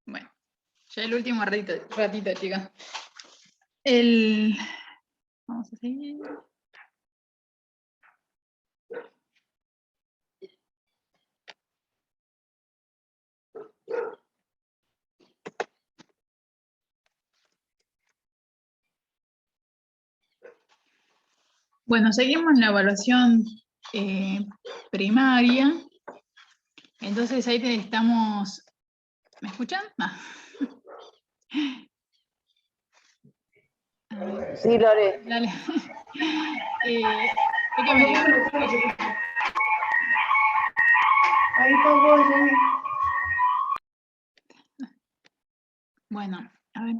Bueno, ya el último ratito, chicas. Vamos a seguir. Bueno, seguimos en la evaluación primaria. Entonces ahí estamos... ¿Me escuchan? No. Sí, Lore. Dale. ¿Qué me digas? Ahí está. Bueno, a ver.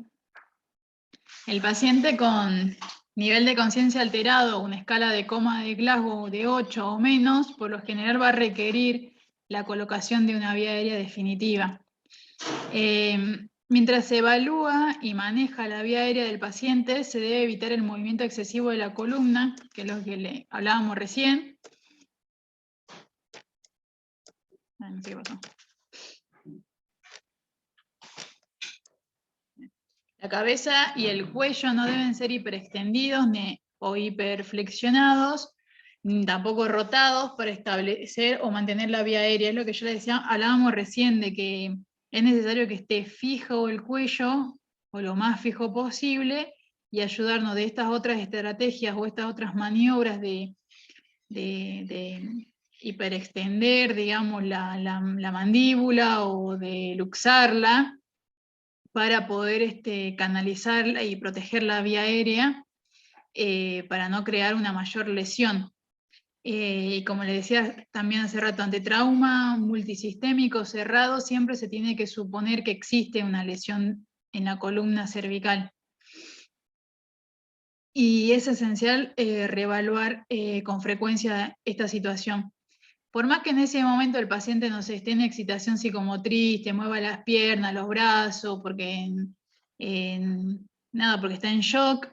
El paciente con nivel de conciencia alterado, una escala de coma de Glasgow de 8 o menos, por lo general va a requerir la colocación de una vía aérea definitiva. Mientras se evalúa y maneja la vía aérea del paciente, se debe evitar el movimiento excesivo de la columna, que es lo que le hablábamos recién. No sé qué pasó. La cabeza y el cuello no deben ser hiperextendidos o hiperflexionados, ni tampoco rotados para establecer o mantener la vía aérea. Es lo que yo les decía, hablábamos recién de que es necesario que esté fijo el cuello, o lo más fijo posible, y ayudarnos de estas otras estrategias o estas otras maniobras de hiperextender, digamos, la mandíbula o de luxarla, para poder canalizarla y proteger la vía aérea para no crear una mayor lesión. Y como le decía también hace rato, ante trauma multisistémico cerrado siempre se tiene que suponer que existe una lesión en la columna cervical. Y es esencial reevaluar con frecuencia esta situación. Por más que en ese momento el paciente no se esté en excitación psicomotriz, te mueva las piernas, los brazos, porque porque está en shock,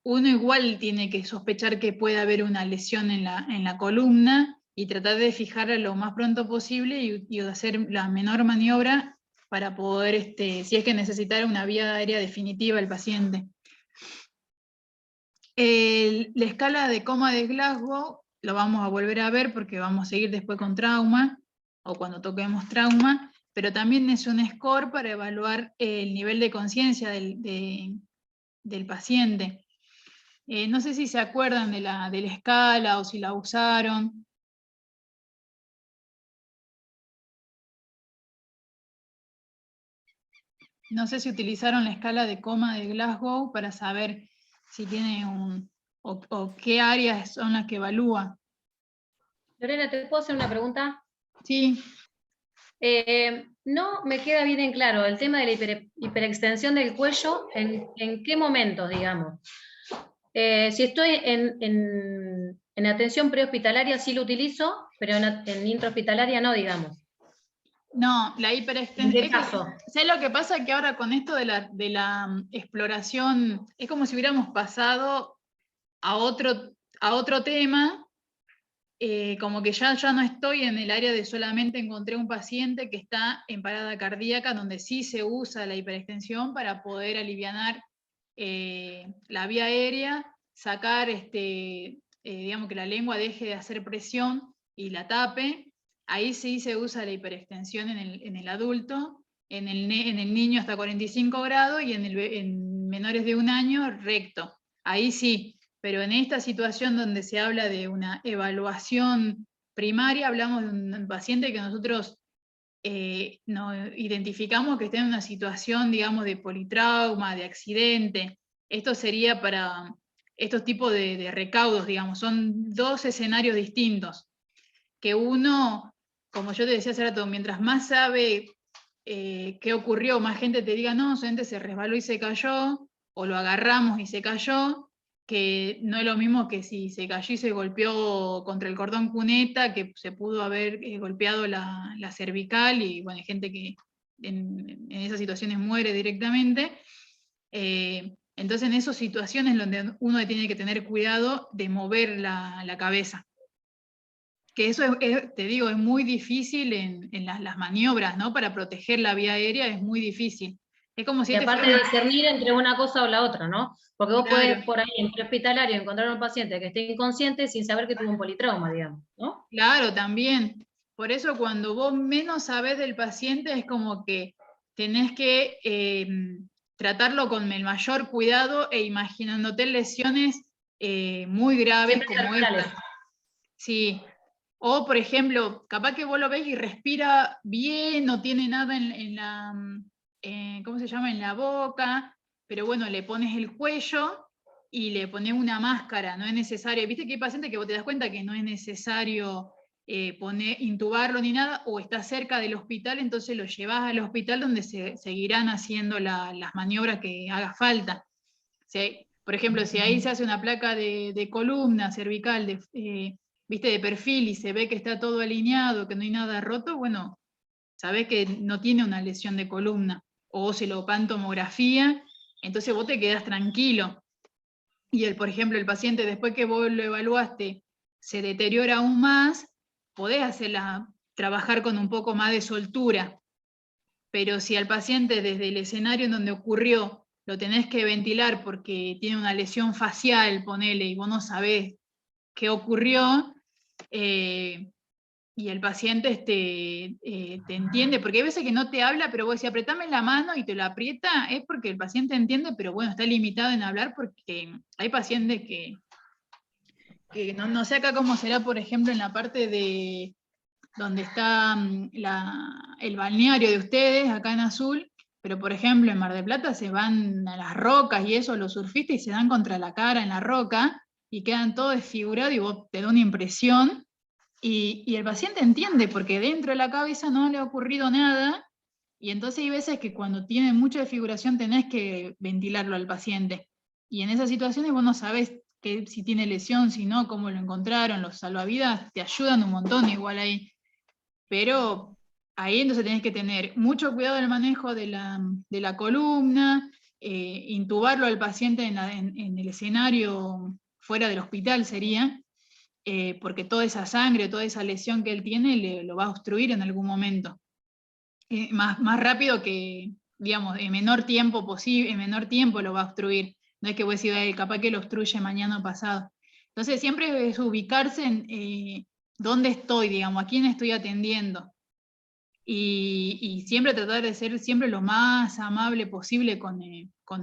uno igual tiene que sospechar que puede haber una lesión en la columna y tratar de fijarla lo más pronto posible y hacer la menor maniobra para poder, si es que necesitara una vía aérea definitiva el paciente. La escala de coma de Glasgow lo vamos a volver a ver porque vamos a seguir después con trauma o cuando toquemos trauma, pero también es un score para evaluar el nivel de conciencia del paciente. No sé si se acuerdan de la escala o si la usaron. No sé si utilizaron la escala de coma de Glasgow para saber si tiene o qué áreas son las que evalúa. Lorena, ¿te puedo hacer una pregunta? Sí. No me queda bien en claro el tema de la hiperextensión del cuello, ¿en qué momentos, digamos? Si estoy en atención prehospitalaria sí lo utilizo, pero en intrahospitalaria no, digamos. No, la hiperextensión. ¿En qué caso? ¿Sabes lo que pasa? Que ahora con esto de la exploración, es como si hubiéramos pasado a otro tema, como que ya no estoy en el área de solamente encontré un paciente que está en parada cardíaca, donde sí se usa la hiperextensión para poder alivianar la vía aérea, sacar, digamos, que la lengua deje de hacer presión y la tape. Ahí sí se usa la hiperextensión en el adulto, en el niño hasta 45 grados y en menores de 1 año recto. Ahí sí, pero en esta situación donde se habla de una evaluación primaria, hablamos de un paciente que nosotros no identificamos que está en una situación, digamos, de politrauma, de accidente. Esto sería para estos tipos de recaudos, digamos, son 2 escenarios distintos. Que uno, como yo te decía hace rato, mientras más sabe qué ocurrió, más gente te diga, no, solamente se resbaló y se cayó, o lo agarramos y se cayó, que no es lo mismo que si se cayó y se golpeó contra el cordón cuneta, que se pudo haber golpeado la cervical, y bueno, hay gente que en esas situaciones muere directamente. Entonces en esas situaciones donde uno tiene que tener cuidado de mover la cabeza. que eso te digo, es muy difícil en las maniobras, ¿no? Para proteger la vía aérea es muy difícil. Es como si Y te aparte de discernir entre una cosa o la otra, ¿no? Porque vos Claro, podés por ahí en prehospitalario encontrar a un paciente que esté inconsciente sin saber que tuvo un politrauma, digamos, ¿no? claro, también. Por eso cuando vos menos sabés del paciente es como que tenés que tratarlo con el mayor cuidado e imaginándote lesiones muy graves Siempre como terminales. esta. Sí. O, por ejemplo, capaz que vos lo ves y respira bien, no tiene nada en la, ¿cómo se llama? En la boca, pero bueno, le pones el cuello y le pones una máscara, no es necesario. Viste que hay pacientes que vos te das cuenta que no es necesario intubarlo ni nada, o está cerca del hospital, entonces lo llevas al hospital donde se seguirán haciendo las maniobras que haga falta. Por ejemplo, si ahí se hace una placa de columna cervical, viste, de perfil, y se ve que está todo alineado, que no hay nada roto, bueno, sabés que no tiene una lesión de columna. O se lo pantomografía, entonces vos te quedás tranquilo. Y por ejemplo, el paciente, después que vos lo evaluaste, se deteriora aún más, podés trabajar con un poco más de soltura. Pero si al paciente desde el escenario en donde ocurrió lo tenés que ventilar porque tiene una lesión facial, ponele, y vos no sabés qué ocurrió, y el paciente te entiende, porque hay veces que no te habla, pero vos decís, apretame la mano y te lo aprieta, es porque el paciente entiende, pero bueno, está limitado en hablar porque hay pacientes que no sé acá cómo será, por ejemplo, en la parte de donde está el balneario de ustedes, acá en Azul, pero por ejemplo en Mar del Plata se van a las rocas y eso, los surfistas, y se dan contra la cara en la roca y quedan todos desfigurados y vos te da una impresión y el paciente entiende porque dentro de la cabeza no le ha ocurrido nada y entonces hay veces que cuando tiene mucha desfiguración tenés que ventilarlo al paciente y en esas situaciones vos no sabés si tiene lesión, si no, cómo lo encontraron, los salvavidas te ayudan un montón igual ahí, pero ahí entonces tenés que tener mucho cuidado del manejo de la columna, intubarlo al paciente en el escenario fuera del hospital sería, porque toda esa sangre, toda esa lesión que él tiene lo va a obstruir en algún momento. Más rápido que, digamos, en menor tiempo posible, en menor tiempo lo va a obstruir. No es que vos decís, capaz que lo obstruye mañana o pasado. Entonces siempre es ubicarse en dónde estoy, digamos, a quién estoy atendiendo. Y siempre tratar de ser siempre lo más amable posible con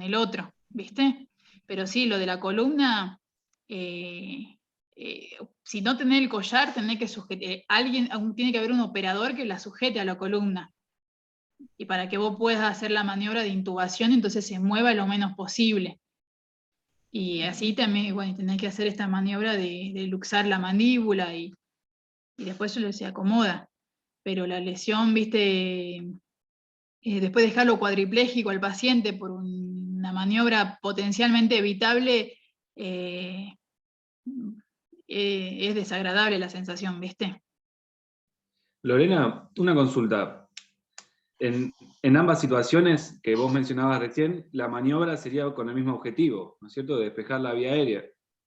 el otro, ¿viste? Pero sí, lo de la columna, si no tenés el collar, tenés que sujetar, tiene que haber un operador que la sujete a la columna. Y para que vos puedas hacer la maniobra de intubación, entonces se mueva lo menos posible. Y así también, bueno, tenés que hacer esta maniobra de luxar la mandíbula y después se acomoda. Pero la lesión, viste, después dejarlo cuadripléjico al paciente por una maniobra potencialmente evitable, es desagradable la sensación, ¿viste? Lorena, una consulta. En ambas situaciones que vos mencionabas recién, la maniobra sería con el mismo objetivo, ¿no es cierto? De despejar la vía aérea,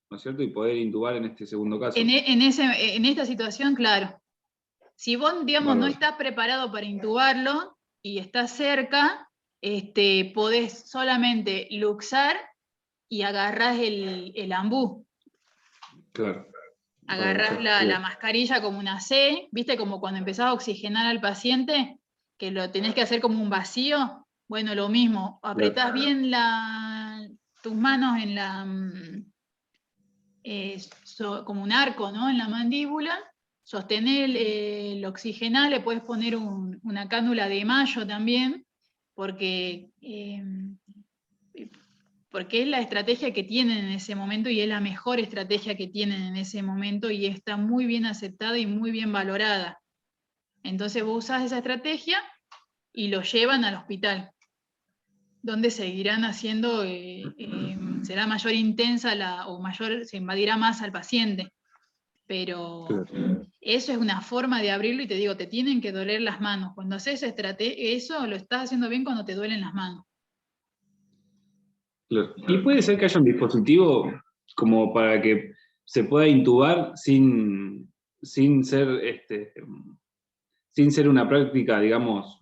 ¿no es cierto? Y poder intubar en este segundo caso. En esta situación, claro. Si vos, digamos, no Bárbaro. estás preparado para intubarlo y estás cerca, podés solamente luxar y agarrás el ambú. Claro. Agarrás la mascarilla como una C, ¿viste? Como cuando empezás a oxigenar al paciente, que lo tenés que hacer como un vacío. Bueno, lo mismo, apretás bien tus manos en como un arco, ¿no? En la mandíbula, sostener el oxigenal, le puedes poner una cánula de mayo también, porque es la estrategia que tienen en ese momento y es la mejor estrategia que tienen en ese momento y está muy bien aceptada y muy bien valorada. Entonces vos usás esa estrategia y lo llevan al hospital, donde seguirán haciendo, será mayor intensa o se invadirá más al paciente. Pero eso es una forma de abrirlo y te digo, te tienen que doler las manos. Cuando haces eso lo estás haciendo bien cuando te duelen las manos. Claro. Y puede ser que haya un dispositivo como para que se pueda intubar sin sin ser una práctica, digamos,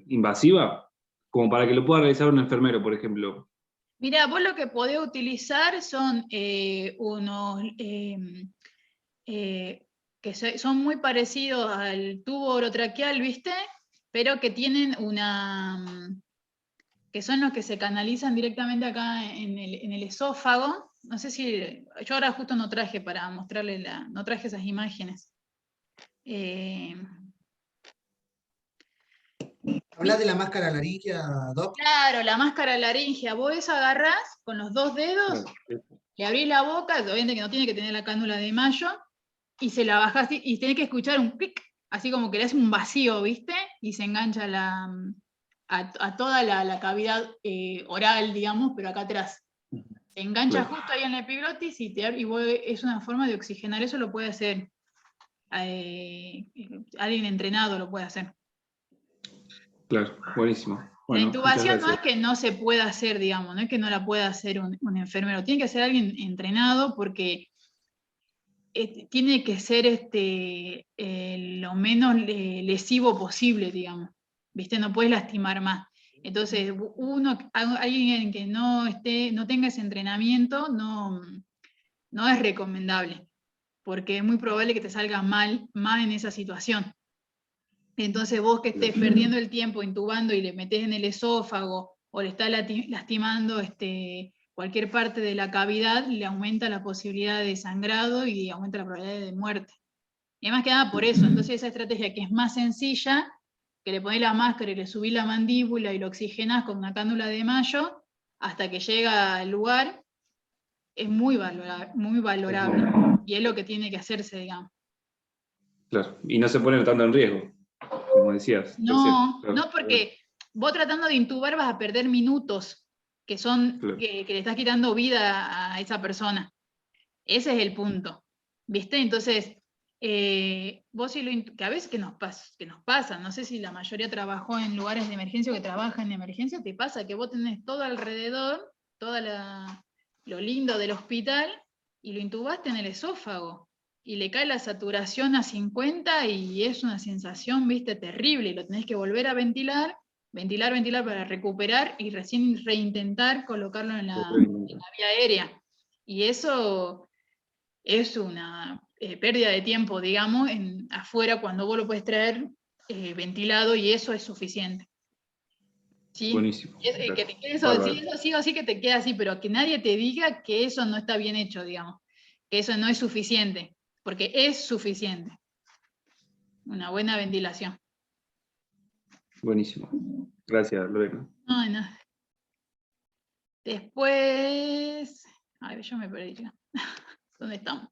invasiva, como para que lo pueda realizar un enfermero, por ejemplo. Mira, vos lo que podés utilizar son unos que son muy parecidos al tubo orotraqueal, ¿viste? Pero que tienen que son los que se canalizan directamente acá en el esófago. No sé si, yo ahora justo no traje para mostrarle no traje esas imágenes. ¿Hablas de la máscara laringia, Doc? Claro, la máscara laringea, vos esa agarrás con los dos dedos, le abrís la boca, obviamente que no tiene que tener la cánula de mayo, y se la bajás y tenés que escuchar un clic, así como que le hace un vacío, ¿viste? Y se engancha a toda la cavidad oral, digamos, pero acá atrás. Se engancha justo ahí en la epiglotis y es una forma de oxigenar. Eso lo puede hacer alguien entrenado, lo puede hacer. Claro, buenísimo. Bueno, la intubación muchas no es que no se pueda hacer, digamos, no es que no la pueda hacer un enfermero, tiene que ser alguien entrenado porque tiene que ser lo menos lesivo posible, digamos. ¿Viste? No puedes lastimar más. Entonces, alguien que no tenga ese entrenamiento, no es recomendable, porque es muy probable que te salga mal más en esa situación. Entonces vos que estés perdiendo el tiempo intubando y le metés en el esófago o le estás lastimando cualquier parte de la cavidad, le aumenta la posibilidad de sangrado y aumenta la probabilidad de muerte. Y además que nada por eso, entonces esa estrategia que es más sencilla, que le ponés la máscara y le subís la mandíbula y lo oxigenás con una cánula de mayo hasta que llega al lugar, es muy valorable. Y es lo que tiene que hacerse, digamos. Claro, y no se pone tanto en riesgo, como decías. No, Claro. no, porque vos tratando de intubar vas a perder minutos que son Claro. que le estás quitando vida a esa persona. Ese es el punto. ¿Viste? Entonces, vos que a veces que nos pasa, no sé si la mayoría trabajó en lugares de emergencia o que trabaja en emergencia, te pasa que vos tenés todo alrededor, lo lindo del hospital, y lo intubaste en el esófago. Y le cae la saturación a 50 y es una sensación, viste, terrible. Y lo tenés que volver a ventilar para recuperar y recién reintentar colocarlo en la vía aérea. Y eso es una pérdida de tiempo, digamos, afuera cuando vos lo puedes traer ventilado y eso es suficiente. ¿Sí? Buenísimo. Que te quede eso, sí, eso sí o sí que te queda así, pero que nadie te diga que eso no está bien hecho, digamos, que eso no es suficiente, porque es suficiente. Una buena ventilación. Buenísimo. Gracias, Lorena. Ay, no. Después, ay, yo me perdí. ¿Dónde estamos?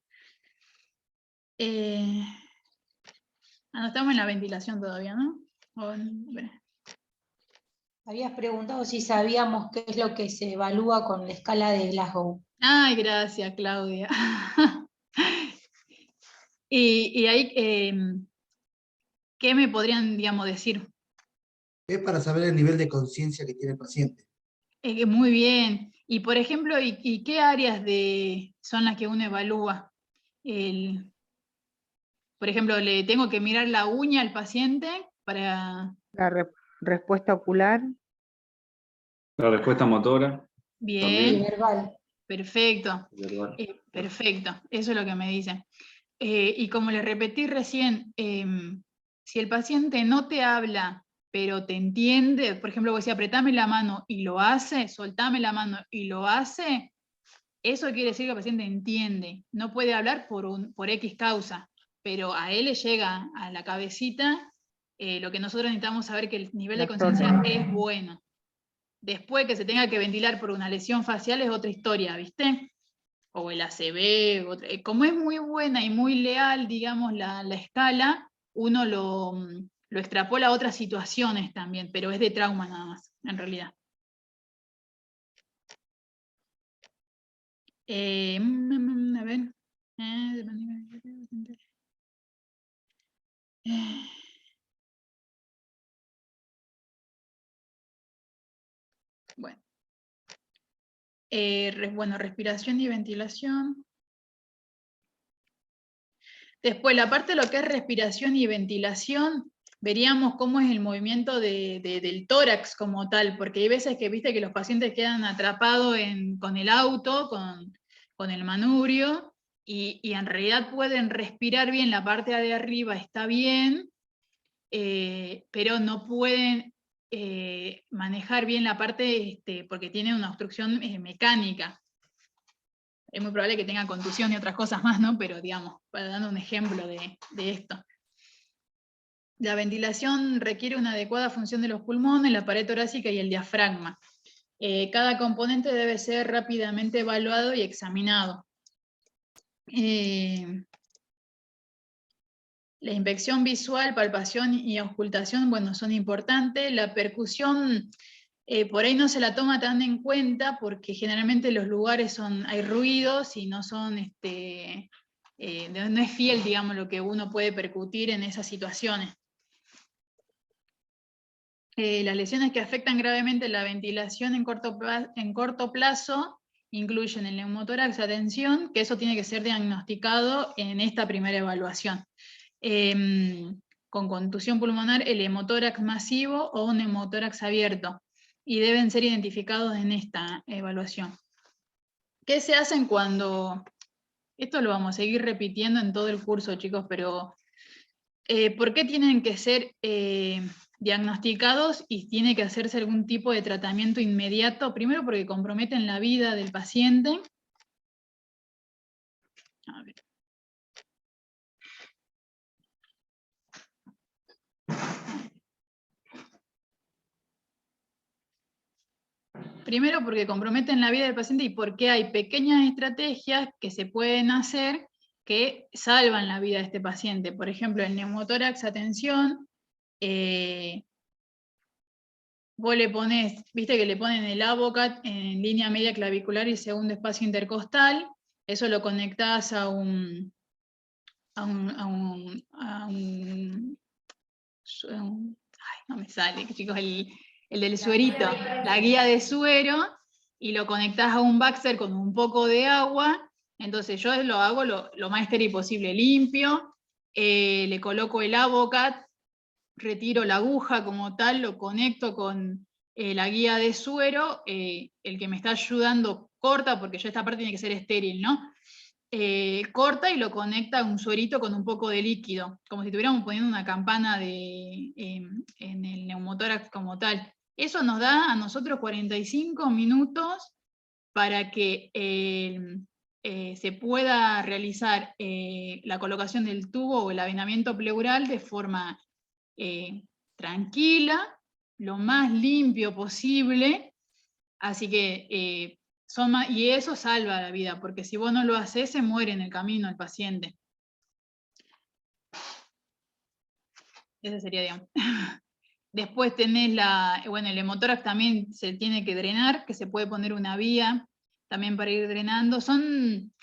No estamos en la ventilación todavía, ¿no? Habías preguntado si sabíamos qué es lo que se evalúa con la escala de Glasgow. Ay, gracias, Claudia. y ahí, ¿qué me podrían, digamos, decir? Es para saber el nivel de conciencia que tiene el paciente. Muy bien. Y por ejemplo, ¿y qué áreas son las que uno evalúa? Por ejemplo, ¿le tengo que mirar la uña al paciente para...? La respuesta ocular. La respuesta motora. Bien, Y verbal. perfecto. Verbal. Perfecto, eso es lo que me dicen. Y como les repetí recién, si el paciente no te habla, pero te entiende, por ejemplo, vos decís, apretame la mano y lo hace, soltame la mano y lo hace, eso quiere decir que el paciente entiende. No puede hablar por X causa, pero a él le llega a la cabecita lo que nosotros necesitamos saber, que el nivel de conciencia es bueno. Después que se tenga que ventilar por una lesión facial es otra historia, ¿viste? O el ACV, como es muy buena y muy leal, digamos, la escala, uno lo extrapola a otras situaciones también, pero es de trauma nada más, en realidad. A ver. Bueno. Bueno, respiración y ventilación. Después, la parte de lo que es respiración y ventilación, veríamos cómo es el movimiento del tórax como tal, porque hay veces que viste que los pacientes quedan atrapados con el auto, con el manubrio, y en realidad pueden respirar bien, la parte de arriba está bien, pero no pueden manejar bien la parte, porque tienen una obstrucción mecánica. Es muy probable que tenga contusión y otras cosas más, ¿no? Pero digamos, para dar un ejemplo de esto. La ventilación requiere una adecuada función de los pulmones, la pared torácica y el diafragma. Cada componente debe ser rápidamente evaluado y examinado. La inspección visual, palpación y auscultación, bueno, son importantes. La percusión, por ahí no se la toma tan en cuenta porque generalmente los lugares hay ruidos y no son, no es fiel, digamos, lo que uno puede percutir en esas situaciones. Las lesiones que afectan gravemente la ventilación en corto plazo incluyen el neumotórax a tensión, que eso tiene que ser diagnosticado en esta primera evaluación. Con contusión pulmonar, el hemotórax masivo o un neumotórax abierto, y deben ser identificados en esta evaluación. ¿Qué se hacen cuando...? Esto lo vamos a seguir repitiendo en todo el curso, chicos, pero ¿por qué tienen que ser diagnosticados y tiene que hacerse algún tipo de tratamiento inmediato? Primero porque comprometen la vida del paciente. A ver. Primero porque comprometen la vida del paciente y porque hay pequeñas estrategias que se pueden hacer que salvan la vida de este paciente. Por ejemplo, el neumotórax a tensión, vos le ponés, viste que le ponen el Avocat en línea media clavicular y segundo espacio intercostal, eso lo conectás a un ay, no me sale, chicos, el del suerito, la guía de suero, y lo conectás a un Baxter con un poco de agua. Entonces yo lo hago lo más estéril posible, limpio, le coloco el Avocat, retiro la aguja como tal, lo conecto con la guía de suero, el que me está ayudando corta, porque ya esta parte tiene que ser estéril, ¿no? Corta y lo conecta a un suerito con un poco de líquido, como si estuviéramos poniendo una campana en el neumotórax como tal. Eso nos da a nosotros 45 minutos para que se pueda realizar la colocación del tubo o el avenamiento pleural de forma tranquila, lo más limpio posible, así que y eso salva la vida, porque si vos no lo haces, se muere en el camino el paciente. Ese sería, digamos. Después tenés el hemotórax también se tiene que drenar, que se puede poner una vía también para ir drenando. Son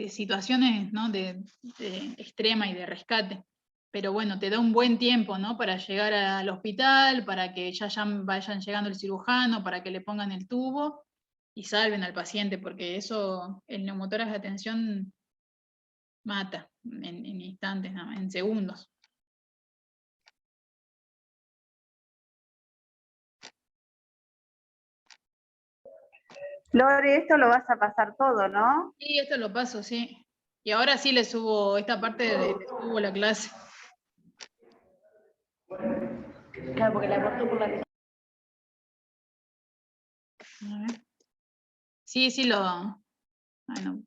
situaciones, ¿no?, de extrema y de rescate. Pero bueno, te da un buen tiempo, ¿no?, para llegar al hospital, para que ya vayan llegando el cirujano, para que le pongan el tubo y salven al paciente, porque eso, el neumotórax de tensión mata en instantes, ¿no?, en segundos. Lore, esto lo vas a pasar todo, ¿no? Sí, esto lo paso, sí. Y ahora sí le subo esta parte, le subo la clase. Claro, porque la cortó por la... A ver. Sí, Ay, no.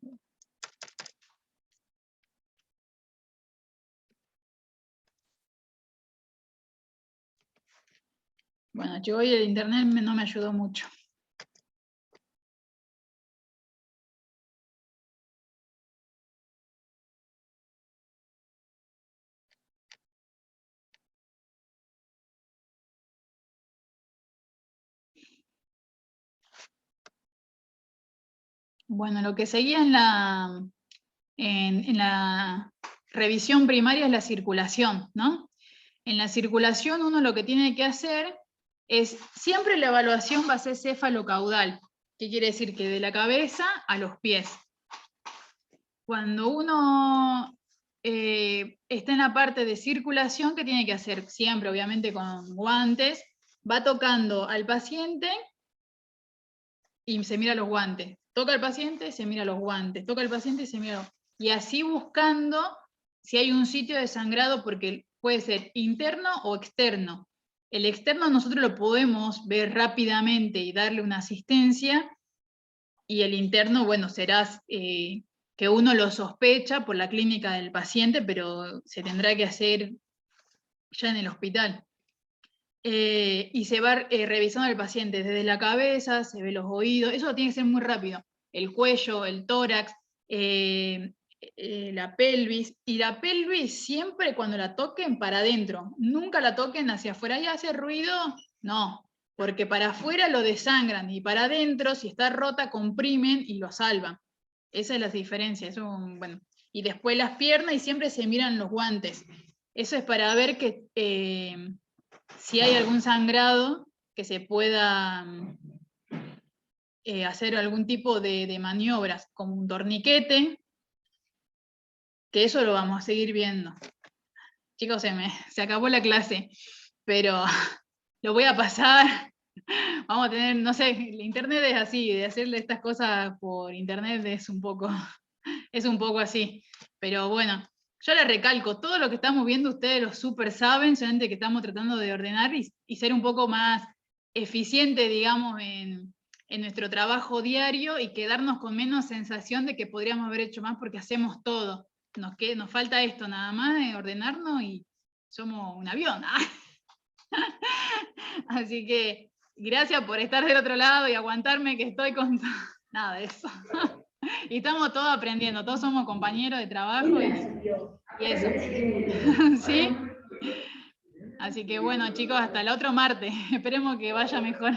Bueno, yo hoy el internet no me ayudó mucho. Bueno, lo que seguía en la revisión primaria es la circulación, ¿no? En la circulación uno lo que tiene que hacer es, siempre la evaluación va a ser cefalocaudal. ¿Qué quiere decir? Que de la cabeza a los pies. Cuando uno está en la parte de circulación que tiene que hacer siempre, obviamente con guantes, va tocando al paciente y se mira los guantes. Toca al paciente, se mira los guantes. Toca al paciente, se mira los... Y así buscando si hay un sitio de sangrado, porque puede ser interno o externo. El externo nosotros lo podemos ver rápidamente y darle una asistencia, y el interno, bueno, será que uno lo sospecha por la clínica del paciente, pero se tendrá que hacer ya en el hospital. Y se va revisando al paciente desde la cabeza, se ve los oídos, eso tiene que ser muy rápido. El cuello, el tórax, la pelvis, y la pelvis siempre cuando la toquen para adentro, nunca la toquen hacia afuera. ¿Y hace ruido? No, porque para afuera lo desangran, y para adentro, si está rota, comprimen y lo salvan. Esa es la diferencia. Eso, bueno. Y después las piernas, y siempre se miran los guantes. Eso es para ver que si hay algún sangrado, que se pueda hacer algún tipo de maniobras, como un torniquete, que eso lo vamos a seguir viendo. Chicos, se acabó la clase, pero lo voy a pasar. Vamos a tener, no sé, el internet es así, de hacerle estas cosas por internet es un poco así. Pero bueno, yo les recalco, todo lo que estamos viendo ustedes lo súper saben, solamente que estamos tratando de ordenar y ser un poco más eficiente, digamos, en nuestro trabajo diario, y quedarnos con menos sensación de que podríamos haber hecho más porque hacemos todo. Nos falta esto nada más, ordenarnos, y somos un avión. Así que gracias por estar del otro lado y aguantarme que estoy con nada de eso. Y estamos todos aprendiendo, todos somos compañeros de trabajo y eso. ¿Sí? Así que bueno, chicos, hasta el otro martes. Esperemos que vaya mejor.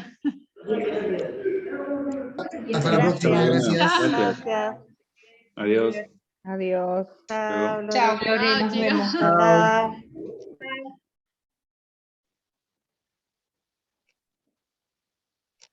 Hasta la próxima, Gracias. gracias. Gracias. Adiós. Adiós. Chao, Chao, Lorena. Lorena, nos Chao, vemos. chicos. Chao.